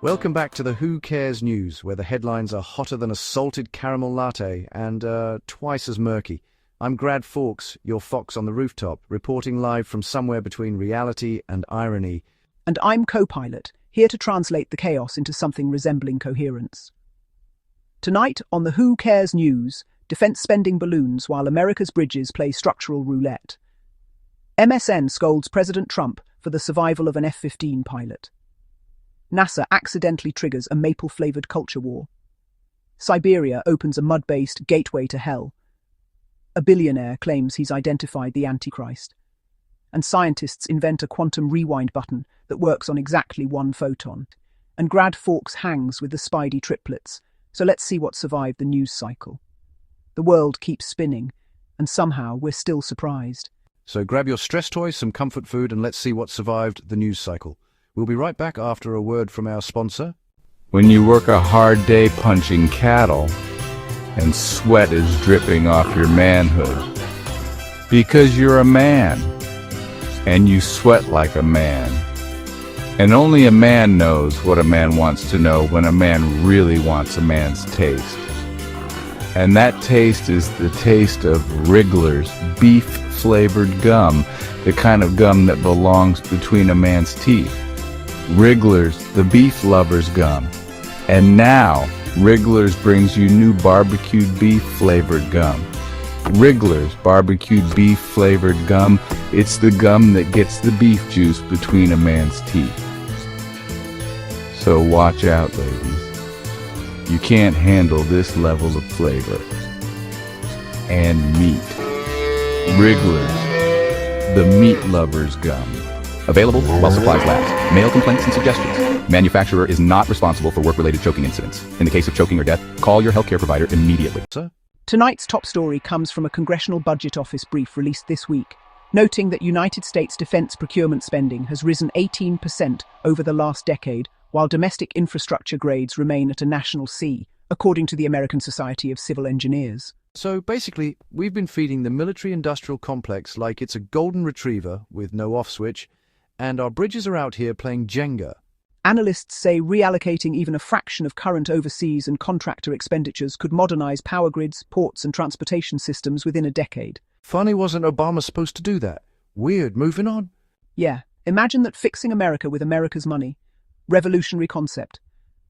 Welcome back to the Who Cares News, where the headlines are hotter than a salted caramel latte and twice as murky. I'm Grad Fawkes, your fox on the rooftop, reporting live from somewhere between reality and irony. And I'm Co-Pilot, here to translate the chaos into something resembling coherence. Tonight on the Who Cares News, defense spending balloons while America's bridges play structural roulette. MSN scolds President Trump for the survival of an F-15 pilot. NASA accidentally triggers a maple-flavored culture war. Siberia opens a mud-based gateway to hell. A billionaire claims he's identified the Antichrist. And scientists invent a quantum rewind button that works on exactly one photon. And Grad Fawkes hangs with the Spidey Triplets, so let's see what survived the news cycle. The world keeps spinning, and somehow we're still surprised. So grab your stress toys, some comfort food, and let's see what survived the news cycle. We'll be right back after a word from our sponsor. When you work a hard day punching cattle and sweat is dripping off your manhood because you're a man and you sweat like a man, and only a man knows what a man wants to know when a man really wants a man's taste. And that taste is the taste of Wriggler's beef-flavored gum, the kind of gum that belongs between a man's teeth. Wriggler's, the beef lover's gum. And now, Wriggler's brings you new barbecued beef flavored gum. Wriggler's barbecued beef flavored gum, it's the gum that gets the beef juice between a man's teeth. So watch out, ladies. You can't handle this level of flavor. And meat. Wriggler's, the meat lover's gum. Available while supplies last. Mail complaints and suggestions. Manufacturer is not responsible for work-related choking incidents. In the case of choking or death, call your healthcare provider immediately. Sir? Tonight's top story comes from a Congressional Budget Office brief released this week, noting that United States defense procurement spending has risen 18% over the last decade, while domestic infrastructure grades remain at a national C, according to the American Society of Civil Engineers. So basically, we've been feeding the military-industrial complex like it's a golden retriever with no off switch, and our bridges are out here playing Jenga. Analysts say reallocating even a fraction of current overseas and contractor expenditures could modernize power grids, ports and transportation systems within a decade. Funny, wasn't Obama supposed to do that? Weird, moving on. Yeah, imagine that, fixing America with America's money. Revolutionary concept.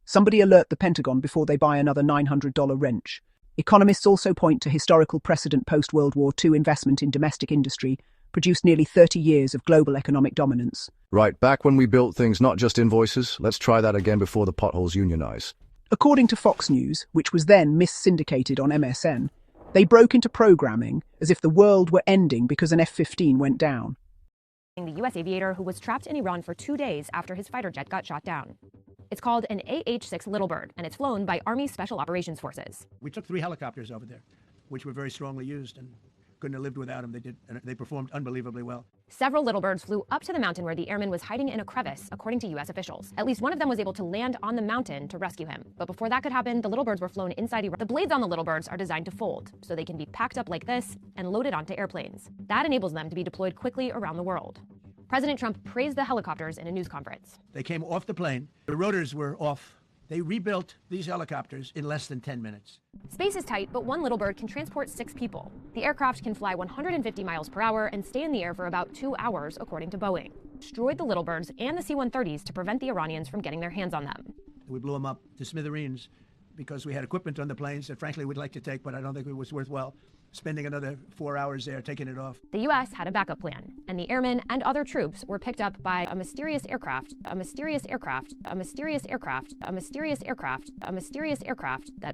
Somebody alert the Pentagon before they buy another $900 wrench. Economists also point to historical precedent post-World War II investment in domestic industry, produced nearly 30 years of global economic dominance. Right, back when we built things, not just invoices. Let's try that again before the potholes unionize. According to Fox News, which was then mis-syndicated on MSN, they broke into programming as if the world were ending because an F-15 went down. The U.S. aviator who was trapped in Iran for 2 days after his fighter jet got shot down. It's called an AH-6 Little Bird, and it's flown by Army Special Operations Forces. We took 3 helicopters over there, which were very strongly used, and couldn't have lived without them. They performed unbelievably well. Several Little Birds flew up to the mountain where the airman was hiding in a crevice, according to U.S. officials. At least one of them was able to land on the mountain to rescue him. But before that could happen, the Little Birds were flown inside Iran. The blades on the Little Birds are designed to fold, so they can be packed up like this and loaded onto airplanes. That enables them to be deployed quickly around the world. President Trump praised the helicopters in a news conference. They came off the plane. The rotors were off. They rebuilt these helicopters in less than 10 minutes. Space is tight, but one Little Bird can transport 6 people. The aircraft can fly 150 miles per hour and stay in the air for about 2 hours, according to Boeing. Destroyed the Little Birds and the C-130s to prevent the Iranians from getting their hands on them. We blew them up to smithereens because we had equipment on the planes that frankly we'd like to take, but I don't think it was worthwhile spending another 4 hours there taking it off. The U.S. had a backup plan, and the airmen and other troops were picked up by a mysterious aircraft that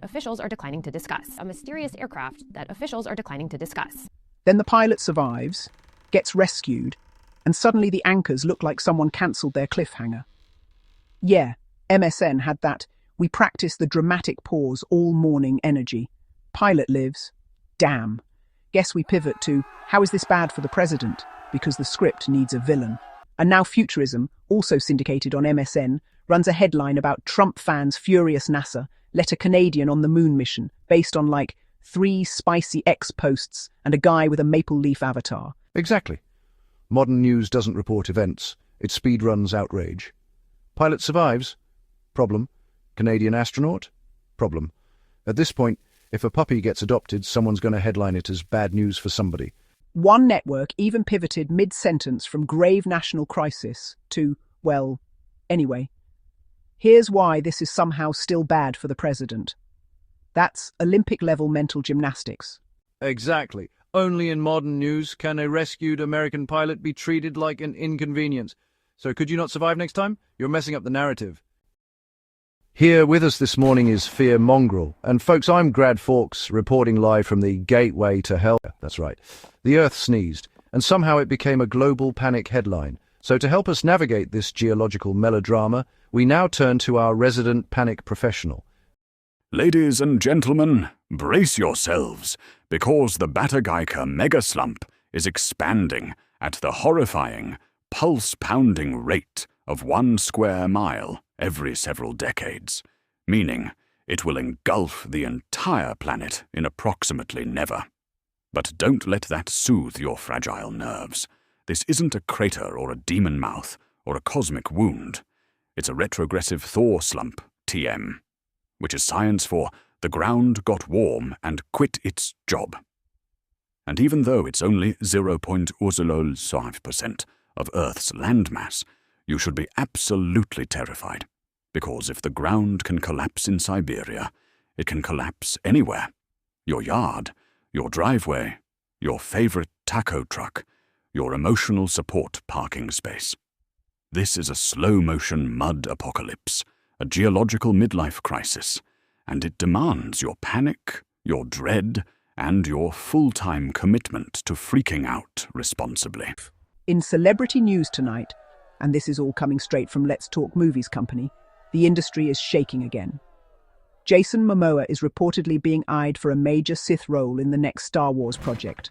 officials are declining to discuss. Then the pilot survives, gets rescued, and suddenly the anchors look like someone cancelled their cliffhanger. Yeah, MSN had that "we practice the dramatic pause all morning" energy. Pilot lives. Damn. Guess we pivot to, how is this bad for the president? Because the script needs a villain. And now Futurism, also syndicated on MSN, runs a headline about Trump fans furious NASA let a Canadian on the moon mission, based on like 3 spicy X posts and a guy with a maple leaf avatar. Exactly. Modern news doesn't report events. It speedruns outrage. Pilot survives. Problem. Canadian astronaut? Problem. At this point, if a puppy gets adopted, someone's going to headline it as bad news for somebody. One network even pivoted mid-sentence from grave national crisis to, well, anyway. Here's why this is somehow still bad for the president. That's Olympic-level mental gymnastics. Exactly. Only in modern news can a rescued American pilot be treated like an inconvenience. So could you not survive next time? You're messing up the narrative. Here with us this morning is Fear Mongrel. And folks, I'm Grad Fawkes, reporting live from the gateway to hell. That's right. The Earth sneezed, and somehow it became a global panic headline. So to help us navigate this geological melodrama, we now turn to our resident panic professional. Ladies and gentlemen, brace yourselves, because the Batagaika megaslump is expanding at the horrifying, pulse-pounding rate of 1 square mile every several decades, meaning it will engulf the entire planet in approximately never. But don't let that soothe your fragile nerves. This isn't a crater or a demon mouth or a cosmic wound. It's a retrogressive Thor slump, TM, which is science for the ground got warm and quit its job. And even though it's only 0.05% of Earth's landmass, you should be absolutely terrified, because if the ground can collapse in Siberia, it can collapse anywhere. Your yard, your driveway, your favorite taco truck, your emotional support parking space. This is a slow-motion mud apocalypse, a geological midlife crisis, and it demands your panic, your dread, and your full-time commitment to freaking out responsibly. In celebrity news tonight, and this is all coming straight from Let's Talk Movies Company, the industry is shaking again. Jason Momoa is reportedly being eyed for a major Sith role in the next Star Wars project.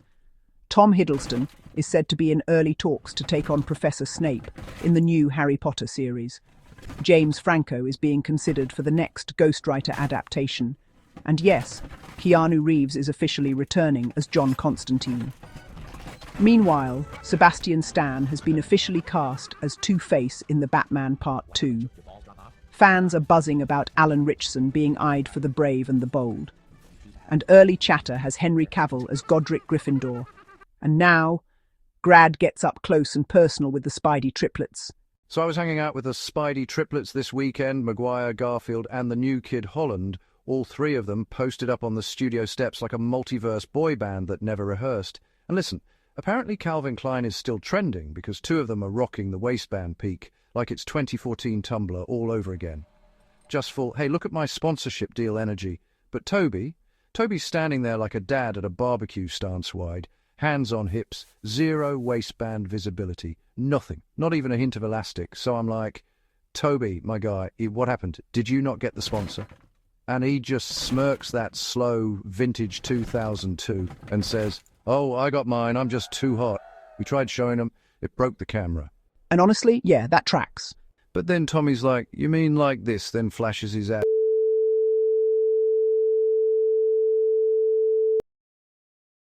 Tom Hiddleston is said to be in early talks to take on Professor Snape in the new Harry Potter series. James Franco is being considered for the next Ghostwriter adaptation. And yes, Keanu Reeves is officially returning as John Constantine. Meanwhile, Sebastian Stan has been officially cast as Two-Face in The Batman Part 2. Fans are buzzing about Alan Ritchson being eyed for The Brave and the Bold. And early chatter has Henry Cavill as Godric Gryffindor. And now, Grad gets up close and personal with the Spidey Triplets. So I was hanging out with the Spidey Triplets this weekend, Maguire, Garfield, and the new kid Holland. All three of them posted up on the studio steps like a multiverse boy band that never rehearsed. And listen, apparently Calvin Klein is still trending because two of them are rocking the waistband peak like it's 2014 Tumblr all over again. Just full, hey, look at my sponsorship deal energy. But Toby's standing there like a dad at a barbecue stance wide, hands on hips, zero waistband visibility, nothing, not even a hint of elastic. So I'm like, Toby, my guy, what happened? Did you not get the sponsor? And he just smirks that slow vintage 2002 and says, oh, I got mine, I'm just too hot. We tried showing him, it broke the camera. And honestly, yeah, that tracks. But then Tommy's like, you mean like this, then flashes his ass.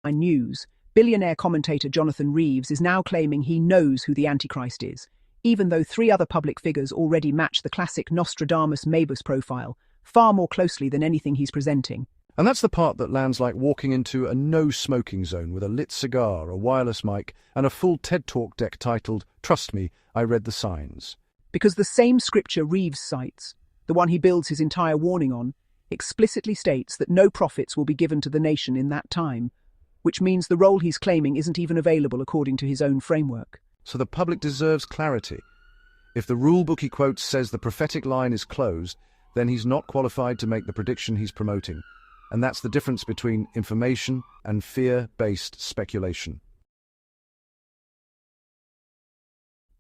News, billionaire commentator Jonathan Reeves is now claiming he knows who the Antichrist is, even though 3 other public figures already match the classic Nostradamus Mabus profile, far more closely than anything he's presenting. And that's the part that lands like walking into a no-smoking zone with a lit cigar, a wireless mic, and a full TED Talk deck titled, Trust Me, I Read the Signs. Because the same scripture Reeves cites, the one he builds his entire warning on, explicitly states that no profits will be given to the nation in that time, which means the role he's claiming isn't even available according to his own framework. So the public deserves clarity. If the rulebook he quotes says the prophetic line is closed, then he's not qualified to make the prediction he's promoting. And that's the difference between information and fear-based speculation.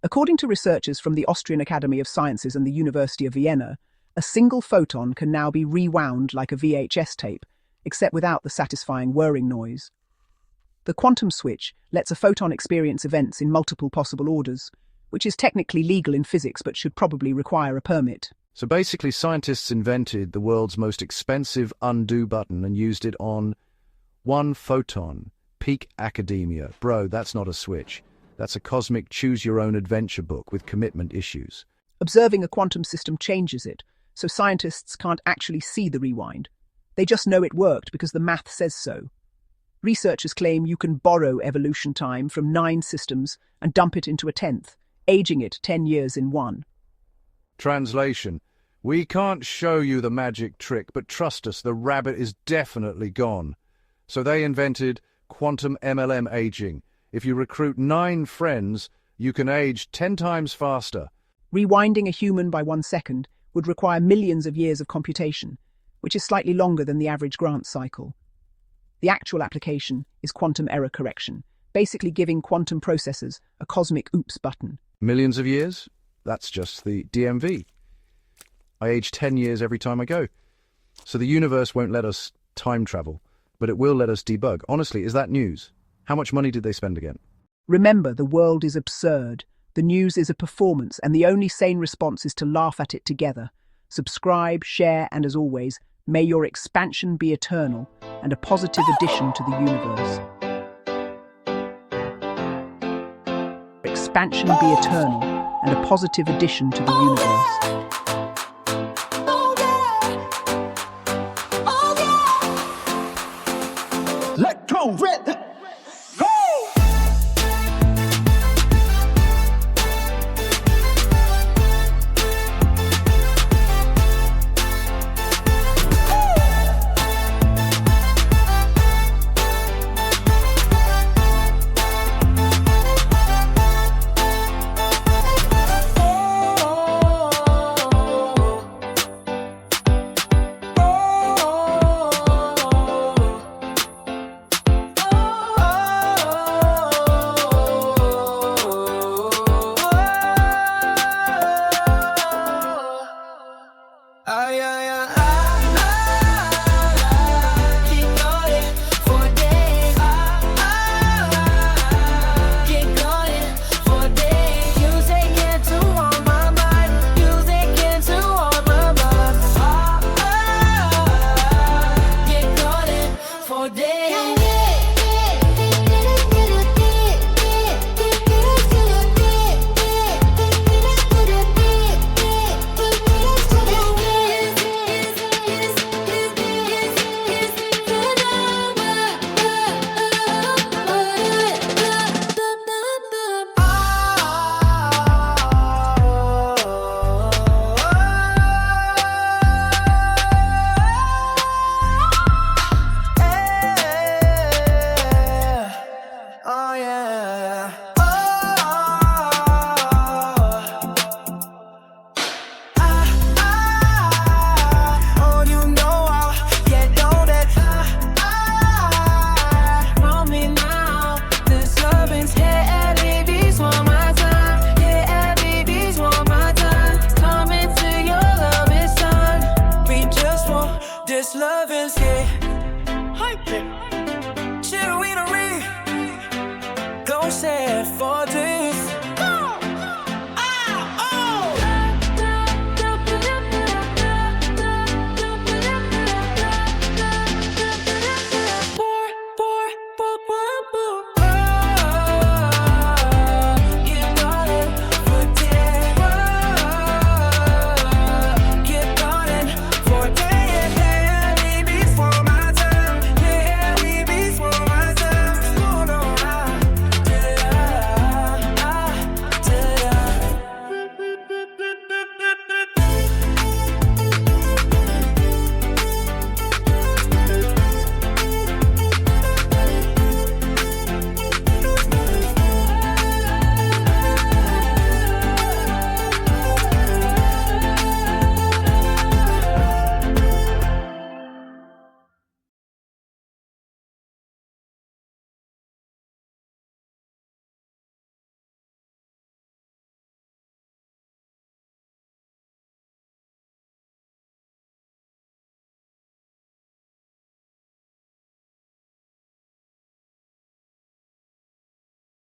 According to researchers from the Austrian Academy of Sciences and the University of Vienna, a single photon can now be rewound like a VHS tape, except without the satisfying whirring noise. The quantum switch lets a photon experience events in multiple possible orders, which is technically legal in physics but should probably require a permit. So basically, scientists invented the world's most expensive undo button and used it on one photon. Peak academia. Bro, that's not a switch. That's a cosmic choose-your-own-adventure book with commitment issues. Observing a quantum system changes it, so scientists can't actually see the rewind. They just know it worked because the math says so. Researchers claim you can borrow evolution time from 9 systems and dump it into a 10th, aging it 10 years in one. Translation: we can't show you the magic trick, but trust us, the rabbit is definitely gone. So they invented quantum MLM aging. If you recruit 9 friends, you can age 10 times faster. Rewinding a human by 1 second would require millions of years of computation, which is slightly longer than the average grant cycle. The actual application is quantum error correction, basically giving quantum processors a cosmic oops button. Millions of years? That's just the DMV. I age 10 years every time I go. So the universe won't let us time travel, but it will let us debug. Honestly, is that news? How much money did they spend again? Remember, the world is absurd. The news is a performance, and the only sane response is to laugh at it together. Subscribe, share, and as always, may your expansion be eternal and a positive addition to the universe. Expansion be eternal and a positive addition to the universe. Let go, red.